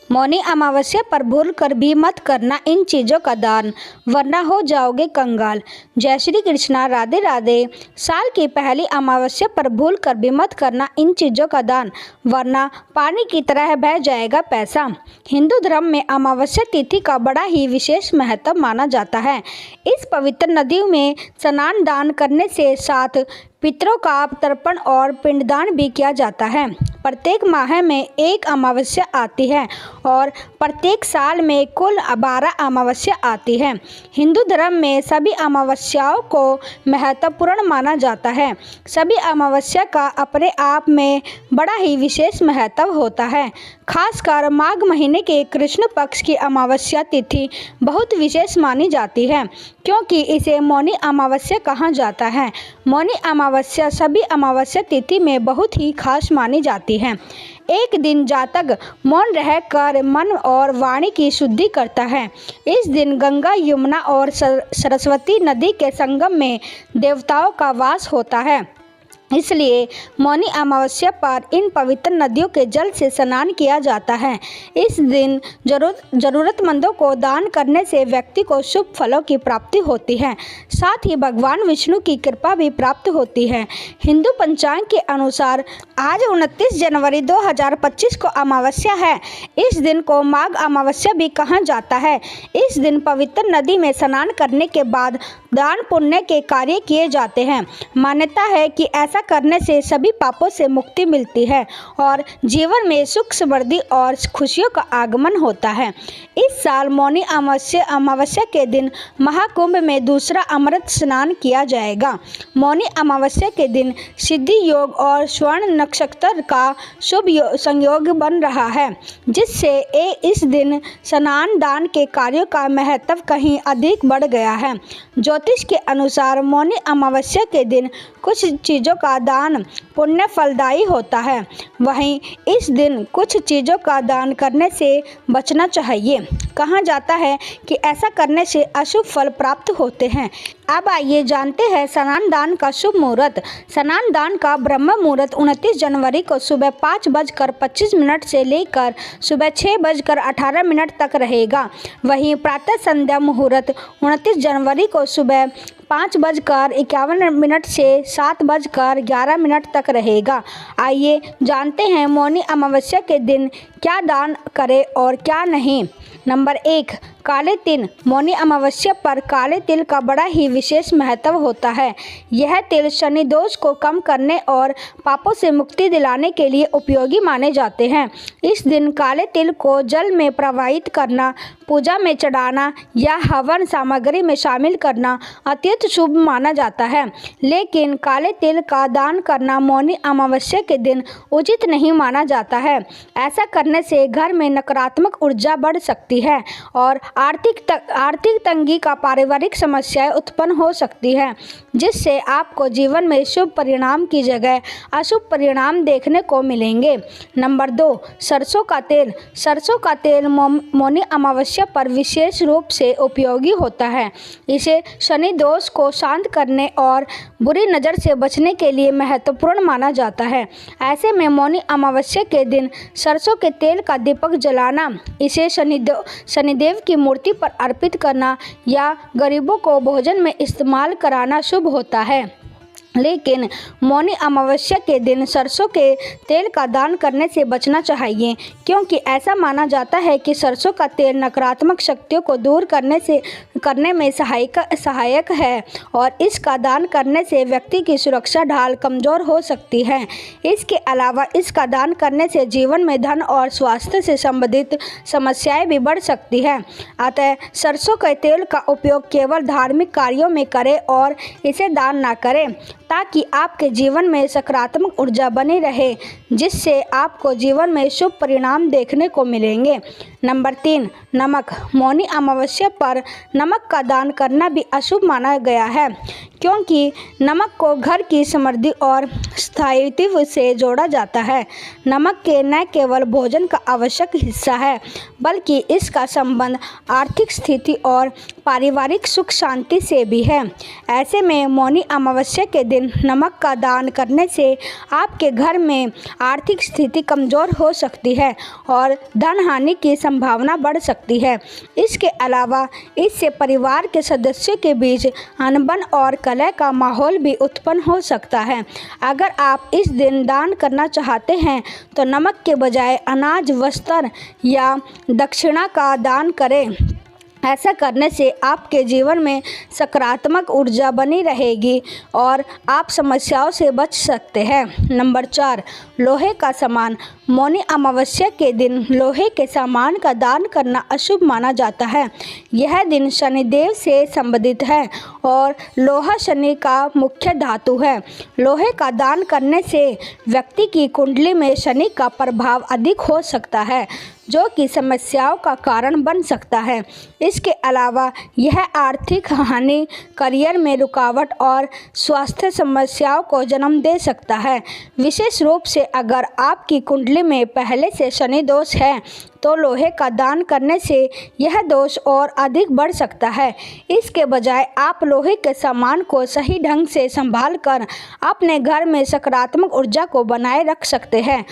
मौनी अमावस्या पर भूल कर भी मत करना इन चीज़ों का दान, वरना हो जाओगे कंगाल। जय श्री कृष्णा, राधे राधे। साल की पहली अमावस्या पर भूल कर भी मत करना इन चीज़ों का दान, वरना पानी की तरह बह जाएगा पैसा। हिंदू धर्म में अमावस्या तिथि का बड़ा ही विशेष महत्व माना जाता है। इस पवित्र नदी में स्नान दान करने से साथ पितरों का तर्पण और पिंडदान भी किया जाता है। प्रत्येक माह में एक अमावस्या आती है और प्रत्येक साल में कुल 12 अमावस्या आती है। हिंदू धर्म में सभी अमावस्याओं को महत्वपूर्ण माना जाता है। सभी अमावस्या का अपने आप में बड़ा ही विशेष महत्व होता है। खासकर माघ महीने के कृष्ण पक्ष की अमावस्या तिथि बहुत विशेष मानी जाती है, क्योंकि इसे मौनी अमावस्या कहा जाता है। मौनी अमावस्या सभी अमावस्या तिथि में बहुत ही खास मानी जाती है। एक दिन जातक मौन रहकर मन और वाणी की शुद्धि करता है। इस दिन गंगा, यमुना और सरस्वती नदी के संगम में देवताओं का वास होता है, इसलिए मौनी अमावस्या पर इन पवित्र नदियों के जल से स्नान किया जाता है। इस दिन जरूरतमंदों को दान करने से व्यक्ति को शुभ फलों की प्राप्ति होती है, साथ ही भगवान विष्णु की कृपा भी प्राप्त होती है। हिंदू पंचांग के अनुसार आज 29 जनवरी 2025 को अमावस्या है। इस दिन को माघ अमावस्या भी कहा जाता है। इस दिन पवित्र नदी में स्नान करने के बाद दान पुण्य के कार्य किए जाते हैं। मान्यता है कि ऐसा करने से सभी पापों से मुक्ति मिलती है और जीवन में सुख, समृद्धि और खुशियों का आगमन होता है। इस साल मौनी अमावस्या के दिन महाकुंभ में दूसरा अमृत स्नान किया जाएगा। मौनी अमावस्या के दिन सिद्धि योग और स्वर्ण नक्षत्र का शुभ संयोग बन रहा है, जिससे इस दिन स्नान दान के कार्यों का महत्व कहीं अधिक बढ़ गया है। ज्योतिष के अनुसार मौनी अमावस्या के दिन कुछ चीज़ों का दान पुण्य फलदायी होता है, वहीं इस दिन कुछ चीज़ों का दान करने से बचना चाहिए। कहा जाता है कि ऐसा करने से अशुभ फल प्राप्त होते हैं। अब आइए जानते हैं स्नान दान का शुभ मुहूर्त। स्नान दान का ब्रह्म मुहूर्त 29 जनवरी को सुबह 5:25 से लेकर सुबह 6:18 तक रहेगा। वहीं प्रातः संध्या मुहूर्त 29 जनवरी को सुबह 5:51 से 7:11 तक रहेगा। आइए जानते हैं मौनी अमावस्या के दिन क्या दान करें और क्या नहीं। नंबर 1, काले तिल। मौनी अमावस्या पर काले तिल का बड़ा ही विशेष महत्व होता है। यह तिल शनि दोष को कम करने और पापों से मुक्ति दिलाने के लिए उपयोगी माने जाते हैं। इस दिन काले तिल को जल में प्रवाहित करना, पूजा में चढ़ाना या हवन सामग्री में शामिल करना अत्यंत शुभ माना जाता है। लेकिन काले तिल का दान करना मौनी अमावस्या के दिन उचित नहीं माना जाता है। ऐसा करने से घर में नकारात्मक ऊर्जा बढ़ सकती है और आर्थिक तंगी का पारिवारिक समस्याएं उत्पन्न हो सकती है, जिससे आपको जीवन में शुभ परिणाम की जगह अशुभ परिणाम देखने को मिलेंगे। नंबर 2, सरसों का तेल। सरसों का तेल मौनी अमावस्या पर विशेष रूप से उपयोगी होता है। इसे शनि दोष को शांत करने और बुरी नज़र से बचने के लिए महत्वपूर्ण माना जाता है। ऐसे में मौनी अमावस्या के दिन सरसों के तेल का दीपक जलाना, इसे शनिदेव की मूर्ति पर अर्पित करना या गरीबों को भोजन में इस्तेमाल कराना शुभ होता है। लेकिन मौनी अमावस्या के दिन सरसों के तेल का दान करने से बचना चाहिए, क्योंकि ऐसा माना जाता है कि सरसों का तेल नकारात्मक शक्तियों को दूर करने में सहायक है और इसका दान करने से व्यक्ति की सुरक्षा ढाल कमज़ोर हो सकती है। इसके अलावा इसका दान करने से जीवन में धन और स्वास्थ्य से संबंधित समस्याएं भी बढ़ सकती हैं। अतः सरसों के तेल का उपयोग केवल धार्मिक कार्यों में करें और इसे दान ना करें, ताकि आपके जीवन में सकारात्मक ऊर्जा बनी रहे, जिससे आपको जीवन में शुभ परिणाम देखने को मिलेंगे। नंबर 3, नमक। मौनी अमावस्या पर नमक का दान करना भी अशुभ माना गया है, क्योंकि नमक को घर की समृद्धि और स्थायित्व से जोड़ा जाता है। नमक के न केवल भोजन का आवश्यक हिस्सा है, बल्कि इसका संबंध आर्थिक स्थिति और पारिवारिक सुख शांति से भी है। ऐसे में मौनी अमावस्या के दिन नमक का दान करने से आपके घर में आर्थिक स्थिति कमज़ोर हो सकती है और धन हानि की संभावना बढ़ सकती है। इसके अलावा इससे परिवार के सदस्यों के बीच अनबन और कलह का माहौल भी उत्पन्न हो सकता है। अगर आप इस दिन दान करना चाहते हैं तो नमक के बजाय अनाज, वस्त्र या दक्षिणा का दान करें। ऐसा करने से आपके जीवन में सकारात्मक ऊर्जा बनी रहेगी और आप समस्याओं से बच सकते हैं। नंबर 4, लोहे का सामान। मौनी अमावस्या के दिन लोहे के सामान का दान करना अशुभ माना जाता है। यह दिन शनिदेव से संबंधित है और लोहा शनि का मुख्य धातु है। लोहे का दान करने से व्यक्ति की कुंडली में शनि का प्रभाव अधिक हो सकता है, जो कि समस्याओं का कारण बन सकता है। इसके अलावा यह आर्थिक हानि, करियर में रुकावट और स्वास्थ्य समस्याओं को जन्म दे सकता है। विशेष रूप से अगर आपकी कुंडली में पहले से शनि दोष है तो लोहे का दान करने से यह दोष और अधिक बढ़ सकता है। इसके बजाय आप लोहे के सामान को सही ढंग से संभाल कर अपने घर में सकारात्मक ऊर्जा को बनाए रख सकते हैं।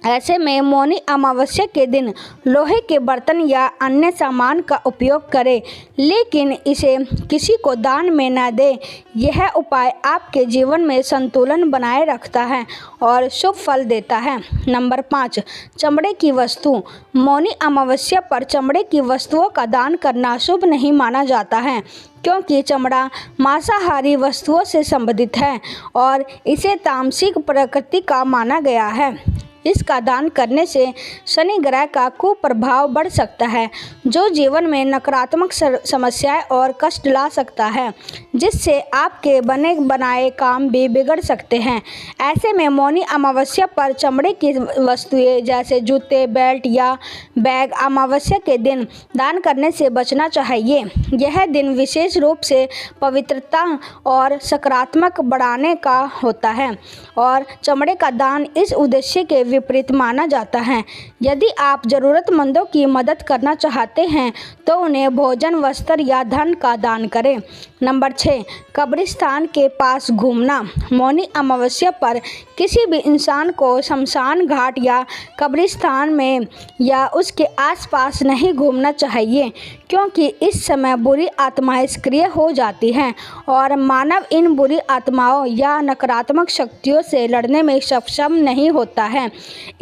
ऐसे में मौनी अमावस्या के दिन लोहे के बर्तन या अन्य सामान का उपयोग करें, लेकिन इसे किसी को दान में न दें। यह उपाय आपके जीवन में संतुलन बनाए रखता है और शुभ फल देता है। नंबर 5, चमड़े की वस्तु। मौनी अमावस्या पर चमड़े की वस्तुओं का दान करना शुभ नहीं माना जाता है, क्योंकि चमड़ा मांसाहारी वस्तुओं से संबंधित है और इसे तामसिक प्रकृति का माना गया है। इसका दान करने से शनि ग्रह का कुप्रभाव बढ़ सकता है, जो जीवन में नकारात्मक समस्याएं और कष्ट ला सकता है, जिससे आपके बने बनाए काम भी बिगड़ सकते हैं। ऐसे में मौनी अमावस्या पर चमड़े की वस्तुएं जैसे जूते, बेल्ट या बैग अमावस्या के दिन दान करने से बचना चाहिए। यह दिन विशेष रूप से पवित्रता और सकारात्मक बढ़ाने का होता है और चमड़े का दान इस उद्देश्य के विपरीत माना जाता है। यदि आप ज़रूरतमंदों की मदद करना चाहते हैं तो उन्हें भोजन, वस्त्र या धन का दान करें। नंबर 6, कब्रिस्तान के पास घूमना। मौनी अमावस्या पर किसी भी इंसान को शमशान घाट या कब्रिस्तान में या उसके आसपास नहीं घूमना चाहिए, क्योंकि इस समय बुरी आत्माएं सक्रिय हो जाती हैं और मानव इन बुरी आत्माओं या नकारात्मक शक्तियों से लड़ने में सक्षम नहीं होता है।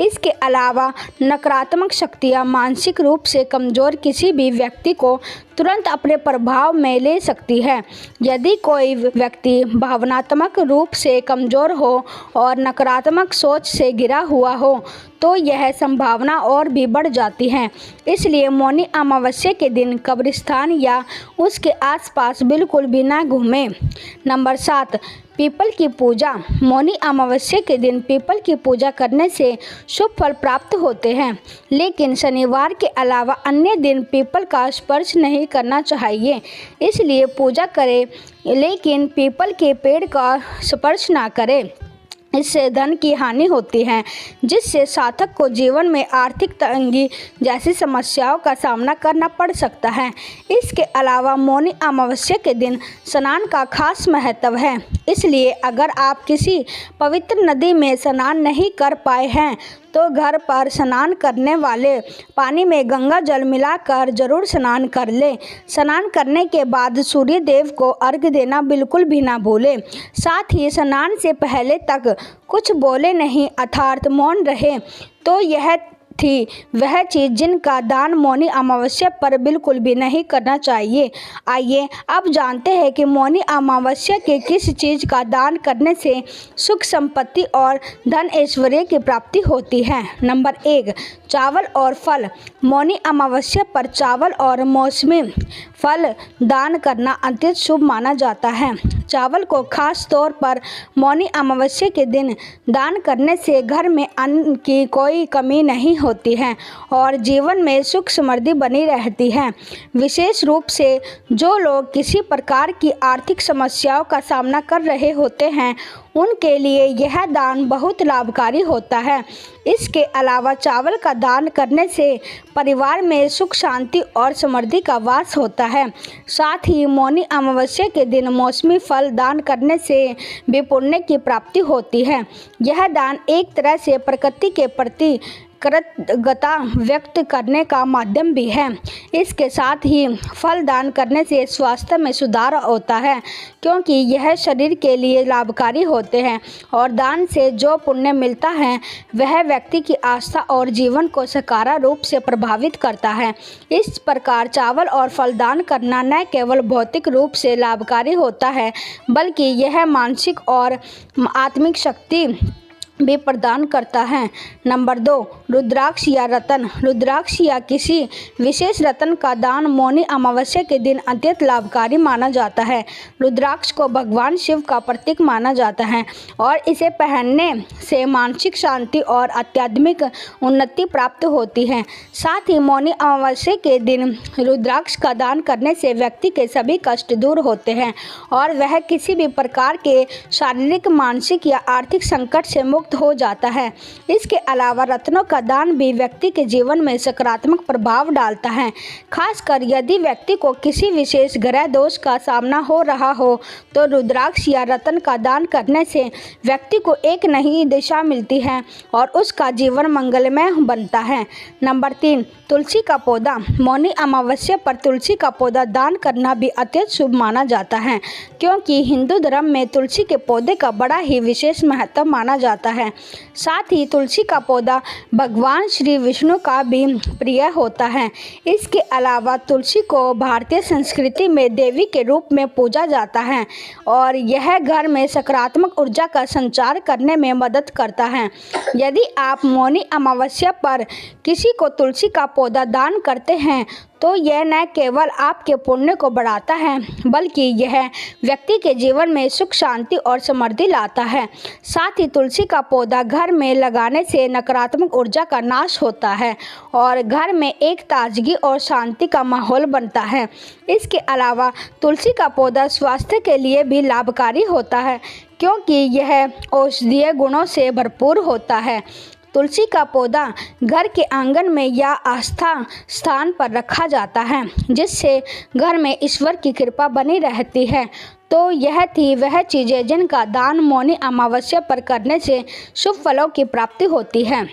इसके अलावा नकारात्मक शक्तियाँ मानसिक रूप से कमज़ोर किसी भी व्यक्ति को तुरंत अपने प्रभाव में ले सकती है। यदि कोई व्यक्ति भावनात्मक रूप से कमज़ोर हो और नकारात्मक सोच से घिरा हुआ हो तो यह संभावना और भी बढ़ जाती है। इसलिए मौनी अमावस्या के दिन कब्रिस्तान या उसके आसपास बिल्कुल भी ना घूमें। नंबर 7, पीपल की पूजा। मौनी अमावस्या के दिन पीपल की पूजा करने से शुभ फल प्राप्त होते हैं, लेकिन शनिवार के अलावा अन्य दिन पीपल का स्पर्श नहीं करना चाहिए। इसलिए पूजा करें, लेकिन पीपल के पेड़ का स्पर्श ना करें। इससे धन की हानि होती है, जिससे साधक को जीवन में आर्थिक तंगी जैसी समस्याओं का सामना करना पड़ सकता है। इसके अलावा मौनी अमावस्या के दिन स्नान का खास महत्व है। इसलिए अगर आप किसी पवित्र नदी में स्नान नहीं कर पाए हैं तो घर पर स्नान करने वाले पानी में गंगा जल मिलाकर जरूर स्नान कर लें। स्नान करने के बाद सूर्य देव को अर्घ्य देना बिल्कुल भी ना भूलें। साथ ही स्नान से पहले तक कुछ बोले नहीं अर्थात मौन रहे। तो यह थी वह चीज़ जिनका दान मौनी अमावस्या पर बिल्कुल भी नहीं करना चाहिए। आइए अब जानते हैं कि मौनी अमावस्या के किस चीज़ का दान करने से सुख संपत्ति और धन ऐश्वर्य की प्राप्ति होती है। नंबर 1, चावल और फल। मौनी अमावस्या पर चावल और मौसमी फल दान करना अत्यंत शुभ माना जाता है। चावल को खास तौर पर मौनी अमावस्या के दिन दान करने से घर में अन्न की कोई कमी नहीं होती है और जीवन में सुख समृद्धि बनी रहती है। विशेष रूप से जो लोग किसी प्रकार की आर्थिक समस्याओं का सामना कर रहे होते हैं उनके लिए यह दान बहुत लाभकारी होता है। इसके अलावा चावल का दान करने से परिवार में सुख शांति और समृद्धि का वास होता है। साथ ही मौनी अमावस्या के दिन मौसमी फल दान करने से भी पुण्य की प्राप्ति होती है। यह दान एक तरह से प्रकृति के प्रति कृतज्ञता व्यक्त करने का माध्यम भी है। इसके साथ ही फल दान करने से स्वास्थ्य में सुधार होता है क्योंकि यह शरीर के लिए लाभकारी होते हैं और दान से जो पुण्य मिलता है वह व्यक्ति की आस्था और जीवन को सकारात्मक रूप से प्रभावित करता है। इस प्रकार चावल और फल दान करना न केवल भौतिक रूप से लाभकारी होता है बल्कि यह मानसिक और आत्मिक शक्ति भी प्रदान करता है। नंबर 2, रुद्राक्ष या रत्न। रुद्राक्ष या किसी विशेष रत्न का दान मौनी अमावस्या के दिन अत्यंत लाभकारी माना जाता है। रुद्राक्ष को भगवान शिव का प्रतीक माना जाता है और इसे पहनने से मानसिक शांति और आध्यात्मिक उन्नति प्राप्त होती है। साथ ही मौनी अमावस्या के दिन रुद्राक्ष का दान करने से व्यक्ति के सभी कष्ट दूर होते हैं और वह किसी भी प्रकार के शारीरिक, मानसिक या आर्थिक संकट से मुक्त हो जाता है। इसके अलावा रत्नों का दान भी व्यक्ति के जीवन में सकारात्मक प्रभाव डालता है। खासकर यदि व्यक्ति को किसी विशेष ग्रह दोष का सामना हो रहा हो तो रुद्राक्ष या रत्न का दान करने से व्यक्ति को एक नई दिशा मिलती है और उसका जीवन मंगलमय बनता है। नंबर 3, तुलसी का पौधा। मौनी अमावस्या पर तुलसी का पौधा दान करना भी अत्यंत शुभ माना जाता है क्योंकि हिंदू धर्म में तुलसी के पौधे का बड़ा ही विशेष महत्व माना जाता है। साथ ही तुलसी का पौधा भगवान श्री विष्णु का भी प्रिय होता है। इसके अलावा तुलसी को भारतीय संस्कृति में देवी के रूप में पूजा जाता है और यह घर में सकारात्मक ऊर्जा का संचार करने में मदद करता है। यदि आप मौनी अमावस्या पर किसी को तुलसी का पौधा दान करते हैं तो यह न केवल आपके पुण्य को बढ़ाता है बल्कि यह व्यक्ति के जीवन में सुख, शांति और समृद्धि लाता है। साथ ही तुलसी का पौधा घर में लगाने से नकारात्मक ऊर्जा का नाश होता है और घर में एक ताजगी और शांति का माहौल बनता है। इसके अलावा तुलसी का पौधा स्वास्थ्य के लिए भी लाभकारी होता है क्योंकि यह औषधीय गुणों से भरपूर होता है। तुलसी का पौधा घर के आंगन में या आस्था स्थान पर रखा जाता है जिससे घर में ईश्वर की कृपा बनी रहती है। तो यह थी वह चीज़ें जिनका दान मौनी अमावस्या पर करने से शुभ फलों की प्राप्ति होती है।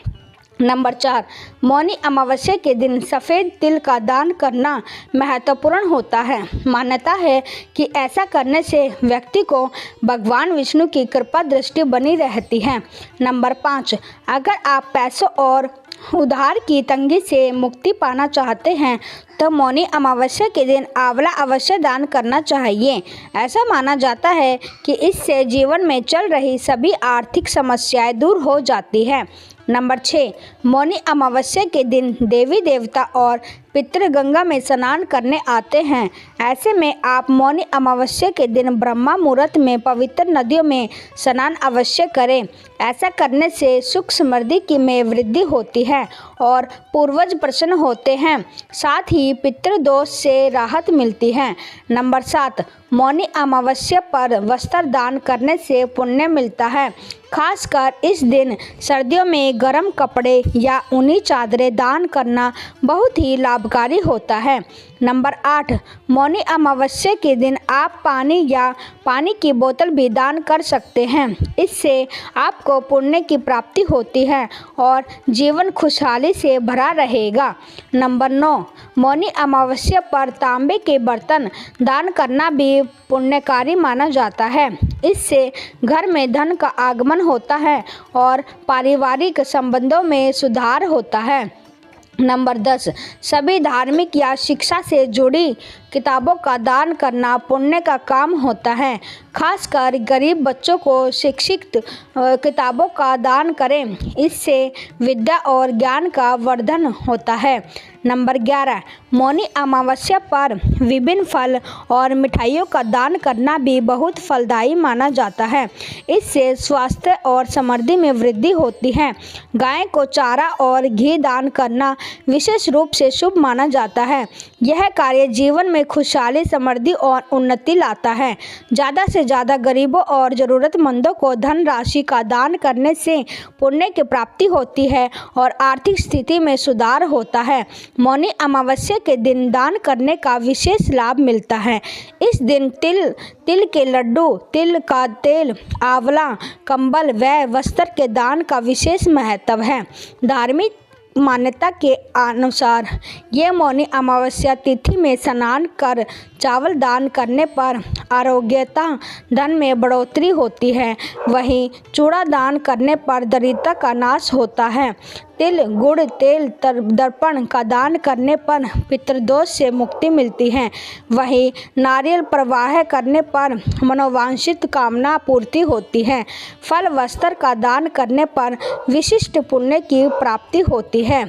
नंबर 4, मौनी अमावस्या के दिन सफ़ेद तिल का दान करना महत्वपूर्ण होता है। मान्यता है कि ऐसा करने से व्यक्ति को भगवान विष्णु की कृपा दृष्टि बनी रहती है। नंबर 5, अगर आप पैसों और उधार की तंगी से मुक्ति पाना चाहते हैं तो मौनी अमावस्या के दिन आंवला अवश्य दान करना चाहिए। ऐसा माना जाता है कि इससे जीवन में चल रही सभी आर्थिक समस्याएं दूर हो जाती हैं। नंबर 6, मौनी अमावस्या के दिन देवी देवता और पितृ गंगा में स्नान करने आते हैं। ऐसे में आप मौनी अमावस्या के दिन ब्रह्मा मुहूर्त में पवित्र नदियों में स्नान अवश्य करें। ऐसा करने से सुख समृद्धि की में वृद्धि होती है और पूर्वज प्रसन्न होते हैं। साथ ही पितृदोष से राहत मिलती है। नंबर 7, मौनी अमावस्या पर वस्त्र दान करने से पुण्य मिलता है। खासकर इस दिन सर्दियों में गर्म कपड़े या ऊनी चादरें दान करना बहुत ही लाभकारी होता है। नंबर 8, मौनी अमावस्या के दिन आप पानी या पानी की बोतल भी दान कर सकते हैं। इससे आपको पुण्य की प्राप्ति होती है और जीवन खुशहाली से भरा रहेगा। नंबर 9, मौनी अमावस्या पर तांबे के बर्तन दान करना भी पुण्यकारी माना जाता है। इससे घर में धन का आगमन होता है और पारिवारिक संबंधों में सुधार होता है। नंबर 10, सभी धार्मिक या शिक्षा से जुड़ी किताबों का दान करना पुण्य का काम होता है। खासकर गरीब बच्चों को शिक्षित किताबों का दान करें, इससे विद्या और ज्ञान का वर्धन होता है। नंबर 11, मौनी अमावस्या पर विभिन्न फल और मिठाइयों का दान करना भी बहुत फलदायी माना जाता है। इससे स्वास्थ्य और समृद्धि में वृद्धि होती है। गाय को चारा और घी दान करना विशेष रूप से शुभ माना जाता है। यह कार्य जीवन में खुशहाली, समृद्धि और उन्नति लाता है। ज़्यादा से ज़्यादा गरीबों और ज़रूरतमंदों को धन राशि का दान करने से पुण्य की प्राप्ति होती है और आर्थिक स्थिति में सुधार होता है। मौनी अमावस्या के दिन दान करने का विशेष लाभ मिलता है। इस दिन तिल के लड्डू, तिल का तेल, आंवला, कंबल व वस्त्र के दान का विशेष महत्व है। धार्मिक मान्यता के अनुसार ये मौनी अमावस्या तिथि में स्नान कर चावल दान करने पर आरोग्यता, धन में बढ़ोतरी होती है। वहीं चूड़ा दान करने पर दरिद्रता का नाश होता है। तिल, गुड़, तेल, दर्पण का दान करने पर पितृदोष से मुक्ति मिलती है। वहीं नारियल प्रवाह करने पर मनोवांछित कामना पूर्ति होती है। फल, वस्त्र का दान करने पर विशिष्ट पुण्य की प्राप्ति होती है।